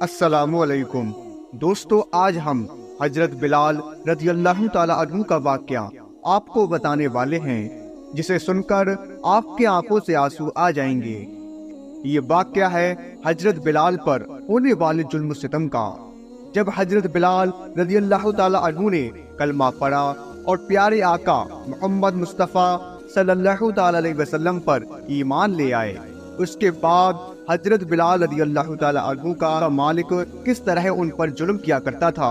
السلام علیکم دوستو، آج ہم حضرت بلال رضی اللہ تعالیٰ عنہ کا واقعہ آپ کو بتانے والے ہیں، جسے سن کر آپ کی آنکھوں سے آنسو آ جائیں گے۔ یہ واقعہ ہے حضرت بلال پر ہونے والے ظلم و ستم کا۔ جب حضرت بلال رضی اللہ تعالیٰ عنہ نے کلمہ پڑھا اور پیارے آقا محمد مصطفیٰ صلی اللہ تعالیٰ علیہ وسلم پر ایمان لے آئے، اس کے بعد حضرت بلال رضی اللہ تعالیٰ عنہ کا مالک کس طرح ان پر ظلم کیا کرتا تھا۔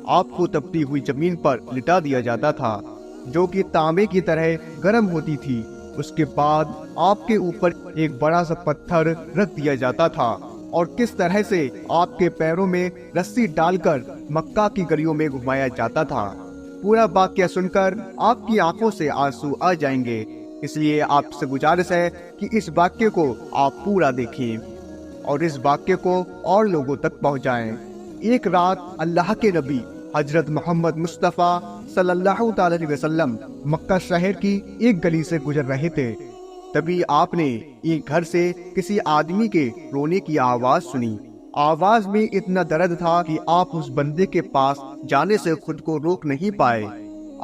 آپ کو تپتی ہوئی زمین پر لٹا دیا جاتا تھا جو کہ تانبے کی طرح گرم ہوتی تھی۔ اس کے بعد آپ کے اوپر ایک بڑا سا پتھر رکھ دیا جاتا تھا اور کس طرح سے آپ کے پیروں میں رسی ڈال کر مکہ کی گلیوں میں گھمایا جاتا تھا۔ پورا واقعہ سن کر آپ کی آنکھوں سے آنسو آ جائیں گے، اس لیے آپ سے گزارش ہے کہ اس واقعے کو آپ پورا دیکھیں اور اس واقعے کو اور لوگوں تک پہنچائیں۔ ایک رات اللہ کے نبی حضرت محمد مصطفیٰ صلی اللہ تعالی علیہ وسلم مکہ شہر کی ایک گلی سے گزر رہے تھے۔ تبھی آپ نے ایک گھر سے کسی آدمی کے رونے کی آواز سنی۔ آواز میں اتنا درد تھا کہ آپ اس بندے کے پاس جانے سے خود کو روک نہیں پائے۔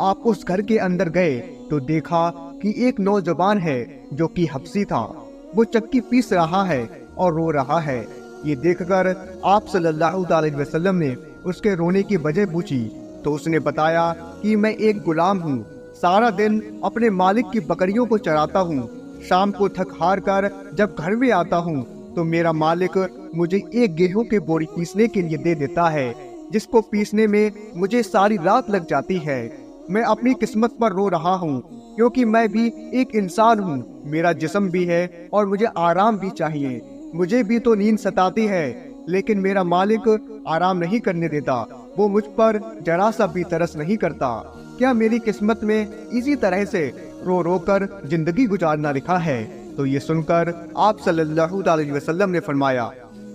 آپ اس گھر کے اندر گئے تو دیکھا کہ ایک نوجوان ہے جو کہ حبشی تھا، وہ چکی پیس رہا ہے اور رو رہا ہے۔ یہ دیکھ کر آپ صلی اللہ تعالی علیہ وسلم نے اس کے رونے کی وجہ پوچھی تو اس نے بتایا کہ میں ایک غلام ہوں، سارا دن اپنے مالک کی بکریوں کو چراتا ہوں، شام کو تھک ہار کر جب گھر میں آتا ہوں تو میرا مالک مجھے ایک گیہوں کے بوری پیسنے کے لیے دے دیتا ہے، جس کو پیسنے میں مجھے ساری رات لگ جاتی ہے۔ میں اپنی قسمت پر رو رہا ہوں کیونکہ میں بھی ایک انسان ہوں، میرا جسم بھی ہے اور مجھے آرام بھی چاہیے۔ مجھے بھی تو نیند ستاتی ہے، لیکن میرا مالک آرام نہیں کرنے دیتا، وہ مجھ پر ذرا سا بھی ترس نہیں کرتا۔ کیا میری قسمت میں اسی طرح سے رو رو کر زندگی گزارنا لکھا ہے؟ تو یہ سن کر آپ صلی اللہ تعالی علیہ وسلم نے فرمایا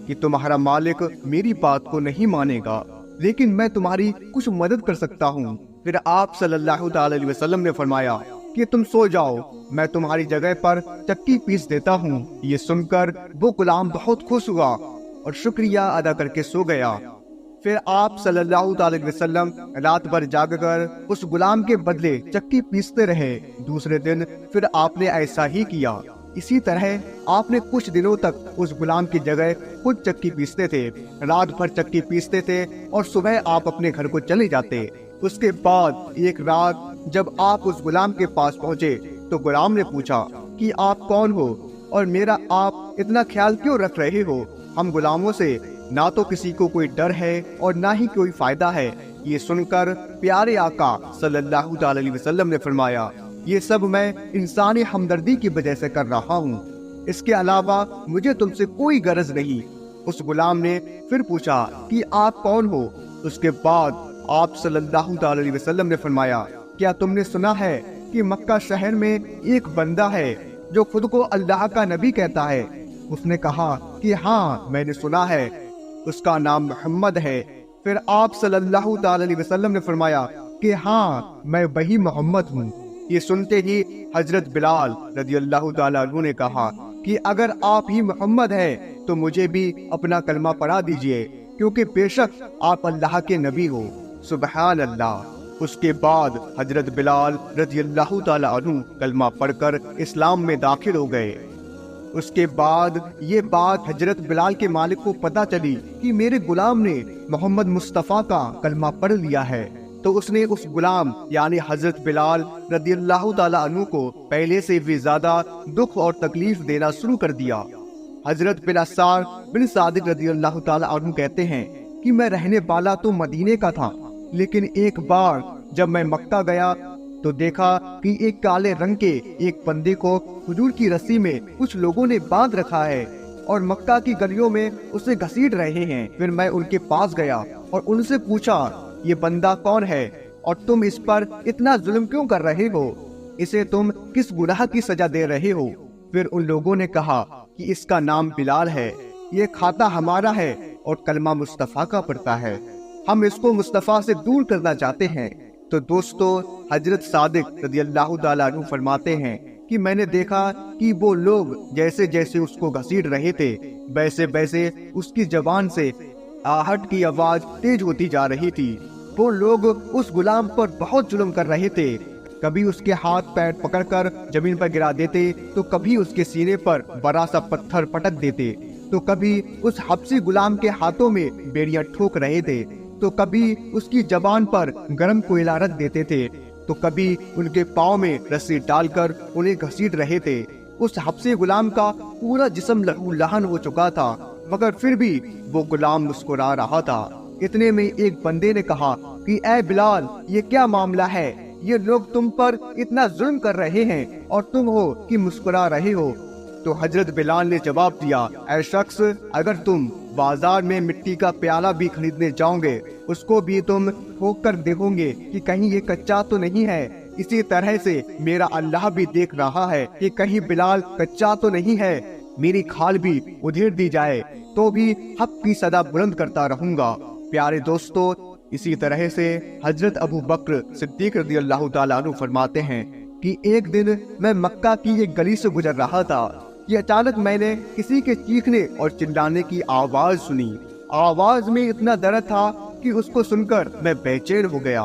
کہ تمہارا مالک میری بات کو نہیں مانے گا، لیکن میں تمہاری کچھ مدد کر سکتا ہوں۔ پھر آپ صلی اللہ تعالی علیہ وسلم نے فرمایا کہ تم سو جاؤ، میں تمہاری جگہ پر چکی پیس دیتا ہوں۔ یہ سن کر وہ غلام بہت خوش ہوا اور شکریہ ادا کر کے سو گیا۔ پھر آپ صلی اللہ تعالی علیہ وسلم رات بھر جاگ کر اس غلام کے بدلے چکی پیستے رہے۔ دوسرے دن پھر آپ نے ایسا ہی کیا۔ اسی طرح آپ نے کچھ دنوں تک اس غلام کی جگہ خود چکی پیستے تھے، رات بھر چکی پیستے تھے اور صبح آپ اپنے گھر کو چلے جاتے۔ اس کے بعد ایک رات جب آپ اس غلام کے پاس پہنچے تو غلام نے پوچھا کہ آپ کون ہو اور میرا آپ اتنا خیال کیوں رکھ رہے ہو؟ ہم غلاموں سے نہ تو کسی کو کوئی ڈر ہے اور نہ ہی کوئی فائدہ ہے۔ یہ سن کر پیارے آقا صلی اللہ تعالی علیہ وسلم نے فرمایا، یہ سب میں انسانی ہمدردی کی وجہ سے کر رہا ہوں، اس کے علاوہ مجھے تم سے کوئی غرض نہیں۔ اس غلام نے پھر پوچھا کہ آپ کون ہو؟ اس کے بعد آپ صلی اللہ تعالی علیہ وسلم نے فرمایا، کیا تم نے سنا ہے کہ مکہ شہر میں ایک بندہ ہے جو خود کو اللہ کا نبی کہتا ہے؟ اس نے کہا کہ ہاں میں نے سنا ہے، اس کا نام محمد ہے۔ پھر آپ صلی اللہ تعالی علیہ وسلم نے فرمایا کہ ہاں میں وہی محمد ہوں۔ یہ سنتے ہی حضرت بلال رضی اللہ تعالی عنہ نے کہا کہ اگر آپ ہی محمد ہیں تو مجھے بھی اپنا کلمہ پڑھا دیجئے، کیونکہ بے شک آپ اللہ کے نبی ہو۔ سبحان اللہ۔ اس کے بعد حضرت بلال رضی اللہ تعالی عنہ کلمہ پڑھ کر اسلام میں داخل ہو گئے۔ اس کے بعد یہ بات حضرت بلال کے مالک کو پتہ چلی کہ میرے غلام نے محمد مصطفیٰ کا کلمہ پڑھ لیا ہے، تو اس نے اس غلام یعنی حضرت بلال رضی اللہ تعالی عنہ کو پہلے سے بھی زیادہ دکھ اور تکلیف دینا شروع کر دیا۔ حضرت بن اسار بن صادق رضی اللہ تعالی عنہ کہتے ہیں کہ میں رہنے والا تو مدینے کا تھا، لیکن ایک بار جب میں مکہ گیا تو دیکھا کہ ایک کالے رنگ کے ایک بندے کو کھجور کی رسی میں کچھ لوگوں نے باندھ رکھا ہے اور مکہ کی گلیوں میں اسے گھسیٹ رہے ہیں۔ پھر میں ان کے پاس گیا اور ان سے پوچھا، یہ بندہ کون ہے اور تم اس پر اتنا ظلم کیوں کر رہے ہو؟ اسے تم کس گناہ کی سزا دے رہے ہو؟ پھر ان لوگوں نے کہا کہ اس کا نام بلال ہے، یہ کھاتا ہمارا ہے اور کلمہ مصطفیٰ کا پڑھتا ہے، ہم اس کو مصطفیٰ سے دور کرنا چاہتے ہیں۔ تو دوستو، حضرت صادق رضی اللہ تعالیٰ عنہ فرماتے ہیں کہ میں نے دیکھا کہ وہ لوگ جیسے جیسے اس کو گھسیٹ رہے تھے ویسے ویسے اس کی زبان سے आहट की आवाज तेज होती जा रही थी। वो लोग उस गुलाम पर बहुत जुल्म कर रहे थे। कभी उसके हाथ पैर पकड़कर जमीन पर गिरा देते, तो कभी उसके सीने पर बड़ा सा पत्थर पटक देते, तो कभी उस हबशी गुलाम के हाथों में बेड़ियां ठोक रहे थे, तो कभी उसकी जबान पर गर्म कोयला रख देते थे, तो कभी उनके पाँव में रस्सी डालकर उन्हें घसीट रहे थे। उस हबशी गुलाम का पूरा जिस्म लहूलुहान हो चुका था, मगर फिर भी वो गुलाम मुस्कुरा रहा था। इतने में एक बंदे ने कहा कि ऐ बिलाल, ये क्या मामला है? ये लोग तुम पर इतना जुल्म कर रहे हैं और तुम हो कि मुस्कुरा रहे हो। तो हजरत बिलाल ने जवाब दिया, ऐ शख्स, अगर तुम बाजार में मिट्टी का प्याला भी खरीदने जाओगे, उसको भी तुम ठोक कर देखोगे कि कहीं ये कच्चा तो नहीं है। इसी तरह से मेरा अल्लाह भी देख रहा है कि कहीं बिलाल कच्चा तो नहीं है। मेरी खाल भी उधेड़ दी जाए तो भी हक की सदा बुलंद करता रहूंगा। प्यारे दोस्तों, इसी तरह से हजरत अबू बकर सिद्दीक रज़ी अल्लाह ताला अन्हु फरमाते हैं कि एक दिन मैं मक्का की एक गली से गुजर रहा था कि अचानक मैंने किसी के चीखने और चिल्लाने की आवाज सुनी। आवाज में इतना दर्द था कि उसको सुनकर मैं बेचैन हो गया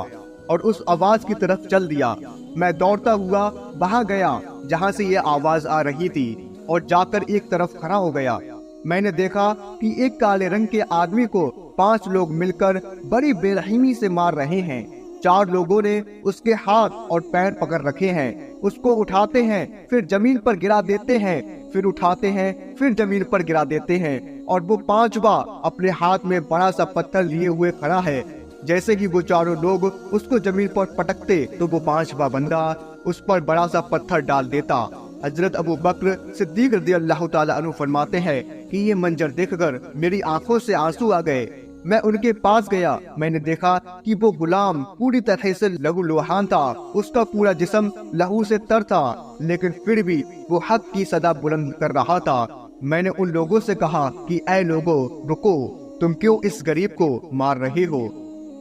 और उस आवाज की तरफ चल दिया। मैं दौड़ता हुआ वहां गया जहां से ये आवाज आ रही थी और जाकर एक तरफ खड़ा हो गया। मैंने देखा कि एक काले रंग के आदमी को 5 लोग मिलकर बड़ी बेरहमी से मार रहे हैं। 4 लोगों ने उसके हाथ और पैर पकड़ रखे हैं। उसको उठाते हैं, फिर जमीन पर गिरा देते हैं, फिर उठाते हैं, फिर जमीन पर गिरा देते हैं, और वो 5वां अपने हाथ में बड़ा सा पत्थर लिए हुए खड़ा है। जैसे ही वो 4 लोग उसको जमीन पर पटकते तो वो 5वां बंदा उस पर बड़ा सा पत्थर डाल देता। हजरत अबू बकर सिद्दीक रज़ी अल्लाह ताला अन्हु फरमाते हैं कि ये मंजर देखकर मेरी आंखों से आंसू आ गए। मैं उनके पास गया। मैंने देखा कि वो गुलाम पूरी तरह से लहूलुहान था। उसका पूरा जिस्म लहू से तर था, लेकिन फिर भी वो हक की सदा बुलंद कर रहा था। मैंने उन लोगों से कहा कि ऐ लोगों, रुको, तुम क्यों इस गरीब को मार रहे हो?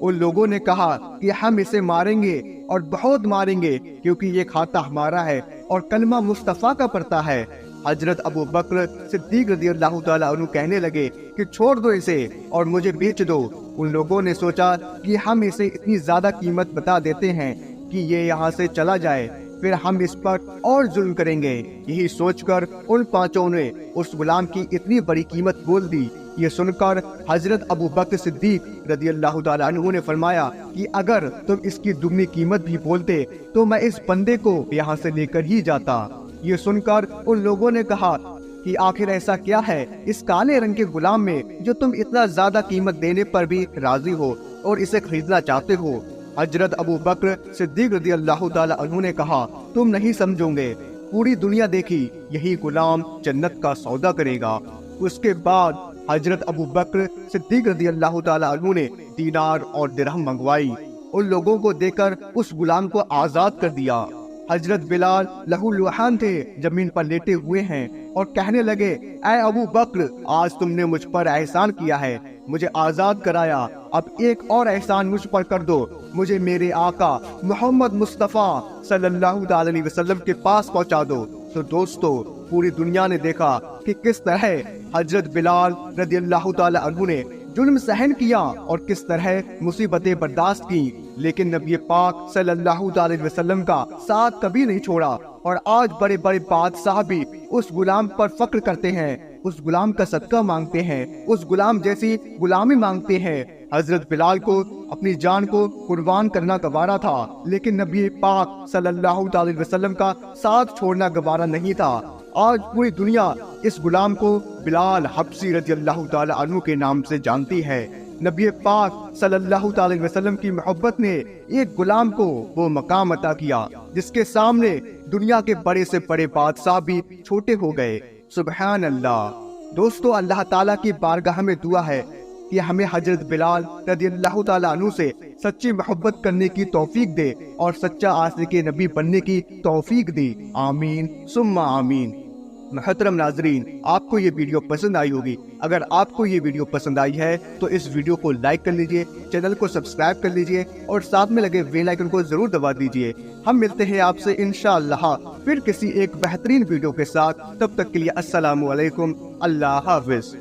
उन लोगों ने कहा कि हम इसे मारेंगे और बहुत मारेंगे, क्योंकि ये खाता हमारा है और कलमा मुस्तफा का पढ़ता है। हजरत अबू बकर सिद्दीक रज़ी अल्लाह ताला अन्हु कहने लगे कि छोड़ दो इसे और मुझे बेच दो। उन लोगों ने सोचा कि हम इसे इतनी ज्यादा कीमत बता देते हैं कि ये यहाँ से चला जाए, फिर हम इस पर और जुल्म करेंगे। यही सोचकर उन 5 ने उस गुलाम की इतनी बड़ी कीमत बोल दी। ये सुनकर हजरत अबू बकर सिद्दीक रज़ी अल्लाह ताला अन्हु ने फरमाया कि अगर तुम इसकी दुगनी कीमत भी बोलते तो मैं इस बंदे को यहाँ से लेकर ही जाता। ये सुनकर उन लोगों ने कहा कि आखिर ऐसा क्या है इस काले रंग के गुलाम में जो तुम इतना ज्यादा कीमत देने पर भी राजी हो और इसे खरीदना चाहते हो? हजरत अबू बकर सिद्दीक रज़ी अल्लाह ताला अन्हु ने कहा, तुम नहीं समझोगे, पूरी दुनिया देखी, यही गुलाम जन्नत का सौदा करेगा। उसके बाद हजरत अबू बकर सिद्दीक रज़ी अल्लाह ताला अन्हु ने दीनार और दिरहम मंगवाई। उन लोगों को देकर उस गुलाम को आजाद कर दिया। हजरत बिलाल लहूलुहान थे, जमीन पर लेटे हुए हैं और कहने लगे, ऐ अबू बकर, आज तुमने मुझ पर एहसान किया है, मुझे आजाद कराया, अब एक और एहसान मुझ पर कर दो, मुझे मेरे आका मोहम्मद मुस्तफा सल्लल्लाहु अलैहि वसल्लम के पास पहुंचा दो। तो दोस्तों, पूरी दुनिया ने देखा कि किस तरह हजरत बिलाल रज़ी अल्लाह ताला अन्हु ने जुल्म सहन किया और किस तरह मुसीबतें बर्दाश्त की, लेकिन नबी पाक सल्लल्लाहु अलैहि वसल्लम का साथ कभी नहीं छोड़ा। और आज बड़े बड़े बादशाह भी उस गुलाम पर फक्र करते हैं, उस गुलाम का सदका मांगते हैं, उस गुलाम जैसी गुलामी मांगते हैं। हजरत बिलाल को अपनी जान को कुर्बान करना गवारा था, लेकिन नबी पाक सल्लल्लाहु अलैहि वसल्लम का साथ छोड़ना गवारा नहीं था। आज पूरी दुनिया इस गुलाम को बिलाल हबशी रज़ी अल्लाह ताला अन्हु के नाम से जानती है। नबी पाक सल्लल्लाहु अलैहि वसल्लम की मोहब्बत ने एक गुलाम को वो मकाम अता किया जिसके सामने दुनिया के बड़े से बड़े बादशाह भी छोटे हो गए। सुबहान अल्लाह। दोस्तों, अल्लाह ताला की बारगाह में दुआ है कि हमें हजरत बिलाल रज़ी अल्लाह ताला अन्हु से सच्ची मोहब्बत करने की तौफीक दे और सच्चा आशिक़े नबी बनने की तौफीक दे। आमीन सुम्मा आमीन। महतरम नाजरीन, आपको ये वीडियो पसंद आई होगी। अगर आपको ये वीडियो पसंद आई है तो इस वीडियो को लाइक कर लीजिए, चैनल को सब्सक्राइब कर लीजिए और साथ में लगे बेल आइकन को जरूर दबा दीजिए। हम मिलते हैं आपसे इंशाअल्लाह फिर किसी एक बेहतरीन वीडियो के साथ। तब तक के लिए अस्सलामु अलैकुम, अल्लाह हाफिज।